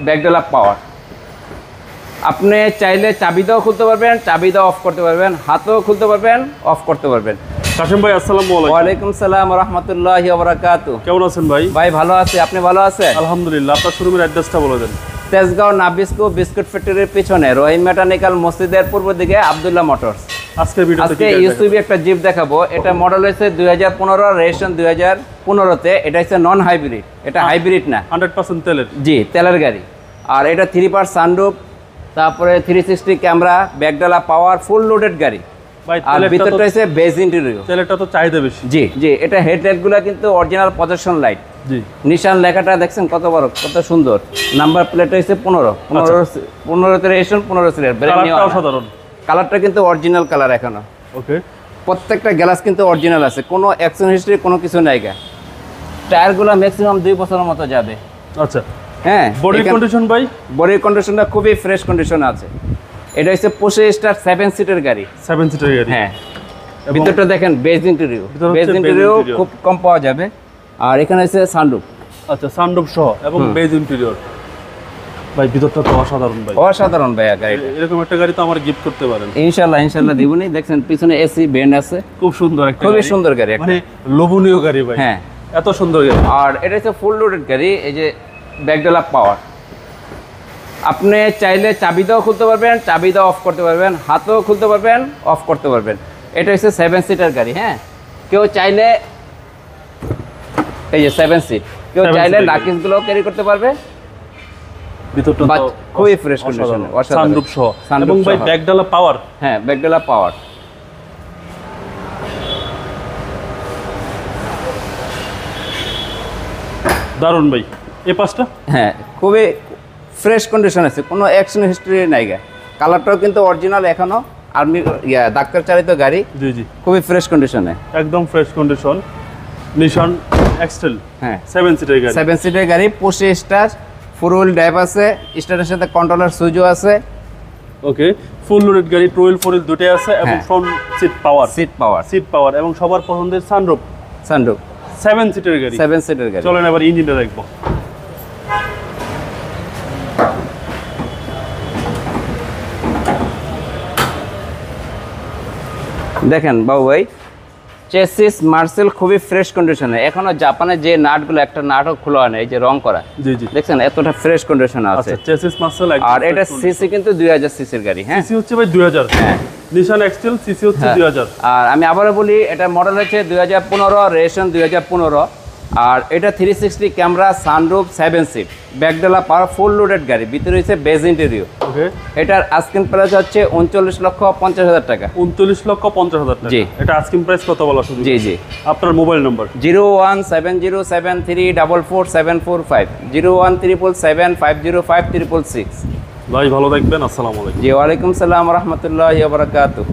ব্যাকডোলা পাওয়ার। আপনি চাইলে চাবি দাও খুলতে পারবেন, চাবি দাও অফ করতে পারবেন, হাতও খুলতে পারবেন, অফ করতে পারবেন। কাশেম ভাই আসসালামু আলাইকুম। ওয়ালাইকুম সালাম ওয়া রাহমাতুল্লাহি ওয়া বারাকাতুহু। কেমন আছেন ভাই? ভাই ভালো আছি, আপনি ভালো আছেন? আলহামদুলিল্লাহ। আপনার শোরুমের অ্যাড্রেসটা বলে দেন। তেজগাঁও নাবিস্কো বিস্কুট ফ্যাক্টরির পিছনে রহিম মেকানিক্যাল মসজিদের পূর্ব দিকে আব্দুল্লাহ মোটরস। আজকের ভিডিওতে আজকে ইউসুবি একটা জিপ দেখাবো। এটা মডেল হয়েছে 2015, রেজিস্ট্রেশন 2015-তে। এটা হচ্ছে নন হাইব্রিড, এটা হাইব্রিড না, 100% তেলের। জি তেলের গাড়ি। আর এটা 3 পার্ট সানরুফ, তারপরে 360 ক্যামেরা, ব্যাকডালা পাওয়ার, ফুল লোডেড গাড়ি। ভাই আর ভিতরটা হচ্ছে বেজ ইন্টেরিয়র। তেলেরটা তো চাহিদা বেশি। জি জি, এটা হেডলাইটগুলো কিন্তু অরিজিনাল প্রজেকশন লাইট। জি, নিশান লেখাটা দেখছেন কত বড়, কত সুন্দর। নাম্বার প্লেট হচ্ছে 15-তে রেজিস্ট্রেশন, 15 সিরিয়াল। কালারটা অসাধারণ। কালারটা কিন্তু অরিজিনাল কালার এখনো। ওকে, প্রত্যেকটা গ্লাস কিন্তু অরিজিনাল আছে, কোনো অ্যাকশন হিস্ট্রি কোনো কিছু নাই। টায়ারগুলো ম্যাক্সিমাম 2 বছরের মতো যাবে। আচ্ছা, হ্যাঁ। বডি কন্ডিশন ভাই? বডির কন্ডিশনটা খুবই ফ্রেশ কন্ডিশন আছে। এটা হচ্ছে 25 স্টার 7 সিটের গাড়ি। 7 সিটার গাড়ি। হ্যাঁ। ভিতরটা দেখেন বেজ ইন্টেরিয়র, বেজ ইন্টেরিয়র খুব কম পাওয়া যাবে। আর এখানে আছে সানরুফ। আচ্ছা, সানরুফ সহ এবং বেজ ইন্টেরিয়র। ভাই ভিতরটা তো অসাধারণ ভাই। অসাধারণ ভাইয়া গাড়িটা। এরকম একটা গাড়ি তো আমার গিফট করতে পারেন। ইনশাআল্লাহ ইনশাআল্লাহ দিবনি। দেখছেন পিছনে এসি ভেন্ট আছে, খুব সুন্দর একটা খুবই গাড়ি। সুন্দর গাড়ি, মানে লোভনীয় গাড়ি ভাই। হ্যাঁ, এত সুন্দর গাড়ি। আর এটা হচ্ছে ফুল লোডেড গাড়ি। এই যে ব্যাকডোলা পাওয়ার। আপনি চাইলে চাবি দাও খুলতে পারবেন, চাবি দাও অফ করতে পারবেন, হাতও খুলতে পারবেন, অফ করতে পারবেন। এটা হচ্ছে 7 সিটার গাড়ি। হ্যাঁ, কেউ চাইলে এই যে 7 সিট, কেউ চাইলে লাকিজগুলো ক্যারি করতে পারবে। ভিতরটা তো খুবই ফ্রেশ কন্ডিশন, সানরুফ সহ। এবং ভাই ব্যাকডালা পাওয়ার। হ্যাঁ, ব্যাকডোলা পাওয়ার। দারুন ভাই। এই পাঁচটা হ্যাঁ, খুবই ফ্রেশ কন্ডিশন আছে, কোনো অ্যাকশন হিস্ট্রি নাই। কালারটাও কিন্তু অরিজিনাল এখনো, আর্মি ডাক্তার চালিত গাড়ি। জি জি, খুবই ফ্রেশ কন্ডিশনে, একদম ফ্রেশ কন্ডিশন। নিশান এক্সটেল। হ্যাঁ, 7 সিটার গাড়ি। 7 সিটের গাড়ি, 25 স্টার, 4 হুইল ড্রাইভ আছে, স্টারের সাথে কন্ট্রোলার সুইচও আছে। ওকে, ফুল লোডেড গাড়ি, 2 হুইল 4 হুইল দুটোই আছে এবং হ্যাঁ। ফ্রন্ট সিট পাওয়ার। সিট পাওয়ার এবং সবার পছন্দের সানরুফ। সানরুফ 7 সিটার গাড়ি। 7 সিটের গাড়ি। চলেন এবার ইঞ্জিনটা দেখবো। দেখেন বাবু ভাই, চেসিস মার্সেল খুবই ফ্রেশ কন্ডিশনে। এখনো জাপানের যে নাটগুলো, একটা নাটও খোলা হয় না, এই যে রং করা। জি জি, দেখছেন এতটা ফ্রেশ কন্ডিশন আছে। আচ্ছা, চেসিস মাসেল। আর এটা সিসি কিন্তু 2000 সিসির গাড়ি। হ্যাঁ, সিসি হচ্ছে ভাই 2000। হ্যাঁ, নিশান এক্সটেল, সিসি হচ্ছে 2000। আর আমি আবারও বলি, এটা মডেল হচ্ছে 2015, রেজিস্ট্রেশন 2015। আর এটা 360 ক্যামেরা, সানরুফ, 7 সিট, ব্যাকডোলা পাওয়ার, ফুল লোডেড গাড়ি। ভিতরে হচ্ছে বেজ ইন্টেরিয়র। ওকে, এটার আস্কিং প্রাইস হচ্ছে 39,50,000 টাকা। 39,50,000 টাকা। জি। এটা আস্কিং প্রাইস কত বলা শুধু? জি জি। আপনার মোবাইল নাম্বার? 01707344445, 01377505666। ভাই ভালো থাকবেন। আসসালামু আলাইকুম। জি, ওয়ালাইকুম সালাম ওয়া রাহমাতুল্লাহি ওয়া বারাকাতুহু।